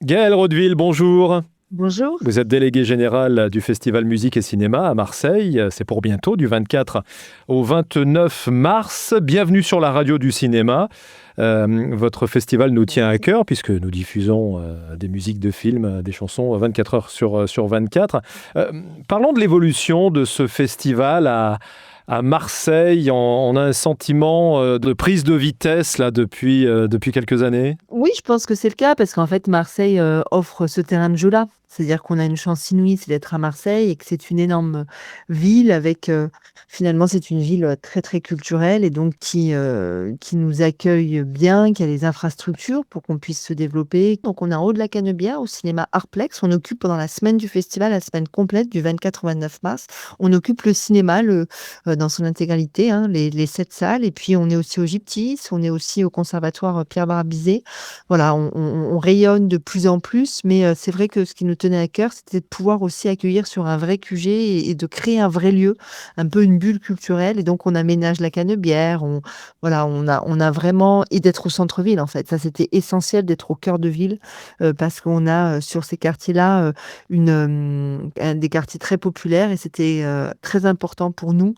Gaël Rodeville, bonjour. Bonjour. Vous êtes délégué général du Festival Musique et Cinéma à Marseille. C'est pour bientôt, du 24 au 29 mars. Bienvenue sur la radio du cinéma. Votre festival nous tient à Merci. cœur puisque nous diffusons des musiques de films, des chansons 24 heures sur 24. Euh, Parlons de l'évolution de ce festival à Marseille. On a un sentiment de prise de vitesse là, depuis quelques années. Oui, je pense que c'est le cas parce qu'en fait, Marseille offre ce terrain de jeu-là. C'est-à-dire qu'on a une chance inouïe, c'est d'être à Marseille et que c'est une énorme ville avec, finalement, c'est une ville très, très culturelle et donc qui nous accueille bien, qui a les infrastructures pour qu'on puisse se développer. Donc, on est en haut de la Canebière au cinéma Artplex. On occupe pendant la semaine du festival, la semaine complète du 24 au 29 mars. On occupe le cinéma dans son intégralité, hein, les 7 salles. Et puis, on est aussi au Gyptis, on est aussi au conservatoire Pierre Barbizet. Voilà, on rayonne de plus en plus, mais c'est vrai que ce qui nous tenait à cœur, c'était de pouvoir aussi accueillir sur un vrai QG et de créer un vrai lieu, un peu une bulle culturelle et donc on aménage la Canebière, voilà, on a vraiment et d'être au centre-ville, en fait. Ça, c'était essentiel d'être au cœur de ville, parce qu'on a, sur ces quartiers-là, des quartiers très populaires et c'était, très important pour nous,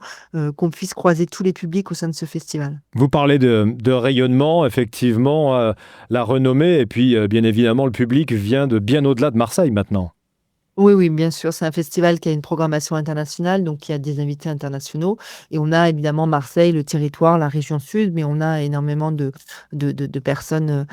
qu'on puisse croiser tous les publics au sein de ce festival. Vous parlez de rayonnement, effectivement, la renommée, et puis bien évidemment, le public vient de bien au-delà de Marseille maintenant. Oui, oui, bien sûr, c'est un festival qui a une programmation internationale, donc il y a des invités internationaux et on a évidemment Marseille, le territoire, la région sud, mais on a énormément de personnes,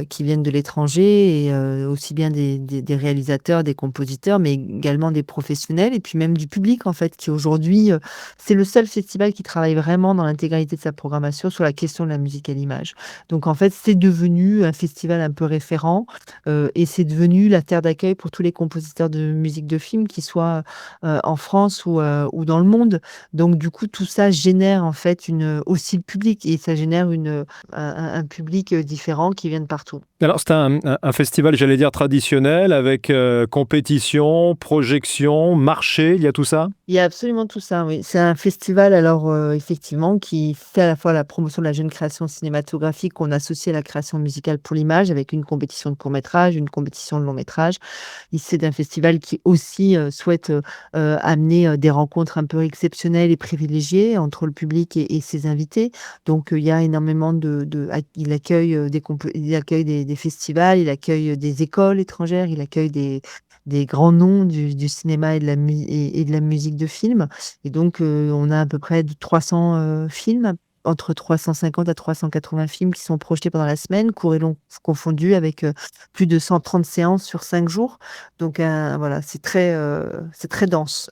qui viennent de l'étranger et aussi bien des réalisateurs, des compositeurs, mais également des professionnels et puis même du public, en fait, qui aujourd'hui, c'est le seul festival qui travaille vraiment dans l'intégralité de sa programmation sur la question de la musique à l'image. Donc en fait, c'est devenu un festival un peu référent. Et c'est devenu la terre d'accueil pour tous les compositeurs de musique de film, qu'ils soient, en France ou dans le monde. Donc du coup, tout ça génère en fait aussi le public et ça génère un public, différent qui vient de partout. Alors, c'est un festival, j'allais dire, traditionnel, avec compétition, projection, marché, il y a tout ça? Il y a absolument tout ça, oui. C'est un festival alors, effectivement qui fait à la fois la promotion de la jeune création cinématographique qu'on associe à la création musicale pour l'image avec une compétition de court métrage, une compétition de long métrage. Et c'est un festival qui aussi, souhaite, amener, des rencontres un peu exceptionnelles et privilégiées entre le public et ses invités. Donc, il y a énormément il accueille, il accueille des festivals, il accueille, des écoles étrangères, il accueille des grands noms du cinéma et de la musique de film et donc, on a à peu près de 300, films, entre 350 à 380 films qui sont projetés pendant la semaine, courts et longs confondus avec, plus de 130 séances sur 5 jours. Donc, voilà, c'est très dense.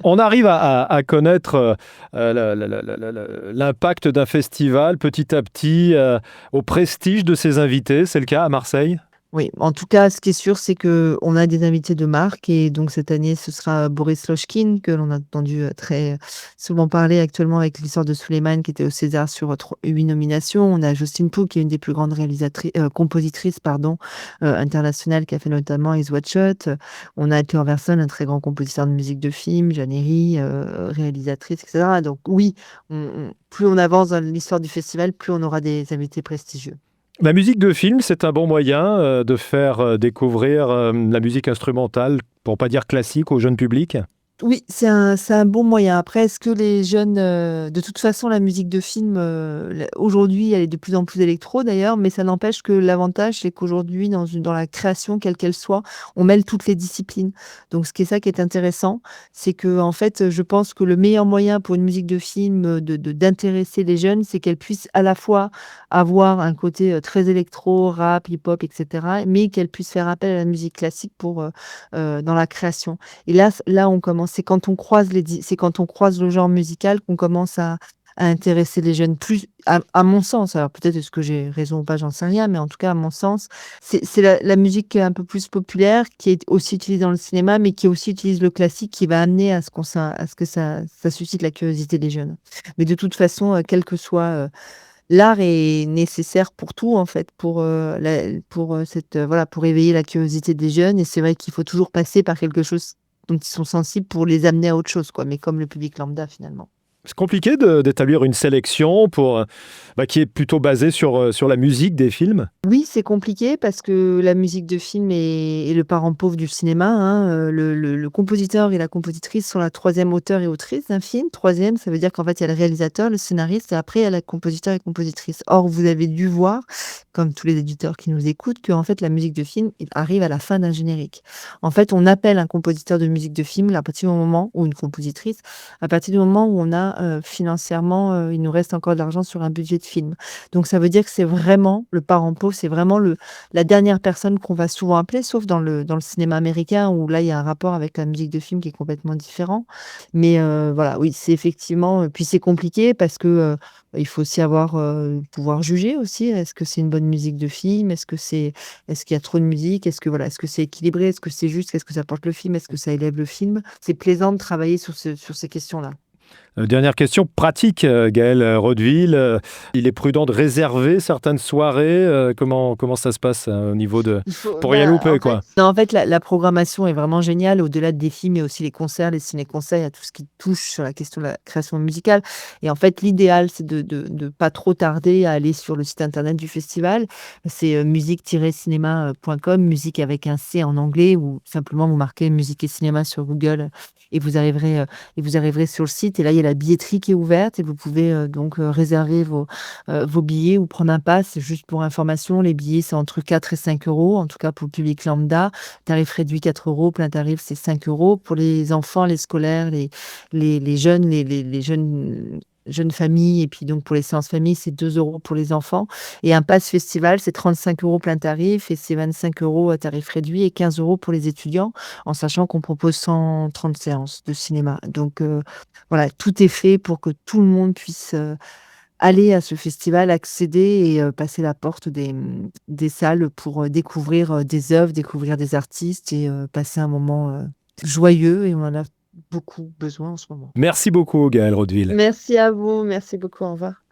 On arrive à connaître l'impact d'un festival petit à petit, au prestige de ses invités. C'est le cas à Marseille? Oui, en tout cas, ce qui est sûr, c'est que on a des invités de marque et donc cette année, ce sera Boris Lochkine que l'on a entendu, très souvent parler actuellement avec l'histoire de Souleymane qui était au César sur, 8 nominations. On a Jocelyne Pou qui est une des plus grandes compositrices pardon, internationales qui a fait notamment Eyes Wide Shut. On a Edgar Verson, un très grand compositeur de musique de film, Jeanne Herry, réalisatrice et cetera. Donc oui, plus on avance dans l'histoire du festival, plus on aura des invités prestigieux. La musique de film, c'est un bon moyen de faire découvrir la musique instrumentale, pour pas dire classique, au jeune public. Oui, c'est un bon moyen. Après, est-ce que les jeunes, de toute façon, la musique de film, aujourd'hui, elle est de plus en plus électro d'ailleurs, mais ça n'empêche que l'avantage, c'est qu'aujourd'hui, dans la création, quelle qu'elle soit, on mêle toutes les disciplines. Donc ce qui est ça qui est intéressant, c'est que en fait, je pense que le meilleur moyen pour une musique de film, d'intéresser les jeunes, c'est qu'elle puisse à la fois avoir un côté, très électro, rap, hip-hop et cetera, mais qu'elle puisse faire appel à la musique classique dans la création. Et là, on commence c'est quand on croise le genre musical qu'on commence à intéresser les jeunes plus à mon sens. Alors peut-être est-ce que j'ai raison ou pas, j'en sais rien, mais en tout cas à mon sens, c'est la musique un peu plus populaire qui est aussi utilisée dans le cinéma, mais qui aussi utilise le classique qui va amener à ce que ça suscite la curiosité des jeunes. Mais de toute façon, quel que soit, l'art est nécessaire pour tout en fait, voilà, pour éveiller la curiosité des jeunes et c'est vrai qu'il faut toujours passer par quelque chose dont ils sont sensibles pour les amener à autre chose quoi, mais comme le public lambda finalement. C'est compliqué d'établir une sélection qui est plutôt basée sur la musique des films. Oui, c'est compliqué parce que la musique de film est le parent pauvre du cinéma, hein. Le compositeur et la compositrice sont la troisième auteur et autrice d'un film. Troisième, ça veut dire qu'en fait, il y a le réalisateur, le scénariste et après, il y a la compositeur et compositrice. Or, vous avez dû voir, comme tous les éditeurs qui nous écoutent, qu'en fait, la musique de film, il arrive à la fin d'un générique. En fait, on appelle un compositeur de musique de film à partir du moment ou une compositrice, à partir du moment où on a, financièrement, il nous reste encore de l'argent sur un budget de film. Donc ça veut dire que c'est vraiment le parent pauvre, c'est vraiment la dernière personne qu'on va souvent appeler, sauf dans le cinéma américain où là, il y a un rapport avec la musique de film qui est complètement différent. Mais voilà, oui, c'est effectivement, puis c'est compliqué parce que, il faut aussi avoir, pouvoir juger aussi. Est-ce que c'est une bonne musique de film? Est-ce qu'il y a trop de musique? Est-ce que voilà, est-ce que c'est équilibré? Est-ce que c'est juste? Qu'est-ce que ça apporte le film? Est-ce que ça élève le film? C'est plaisant de travailler sur ces questions-là. Dernière question pratique, Gaël Rodeville. Il est prudent de réserver certaines soirées. Comment ça se passe au niveau de... Il faut Pour rien louper, quoi. en fait, la programmation est vraiment géniale. Au-delà des films, il y a aussi les concerts, les ciné-concerts, il y a tout ce qui touche sur la question de la création musicale et en fait, l'idéal, c'est de pas trop tarder à aller sur le site internet du festival. C'est, musique-cinéma.com, musique avec un C en anglais ou simplement vous marquez musique et cinéma sur Google et vous arriverez sur le site et là, il y a la billetterie qui est ouverte et vous pouvez, donc, réserver vos billets ou prendre un pass. Juste pour information, les billets, c'est entre 4 et 5 euros, en tout cas pour le public lambda. Tarif réduit 4 euros, plein tarif, c'est 5 euros. Pour les enfants, les scolaires, les jeunes, les jeunes familles et puis donc pour les séances famille, c'est 2 euros pour les enfants et un pass festival, c'est 35 euros plein tarif et c'est 25 euros à tarif réduit et 15 euros pour les étudiants, en sachant qu'on propose 130 séances de cinéma. Donc voilà, tout est fait pour que tout le monde puisse, aller à ce festival, accéder et passer la porte des salles pour, découvrir, des œuvres, découvrir des artistes et passer un moment, joyeux et on en a beaucoup besoin en ce moment. Merci beaucoup, Gaël Rodeville. Merci à vous, merci beaucoup, au revoir.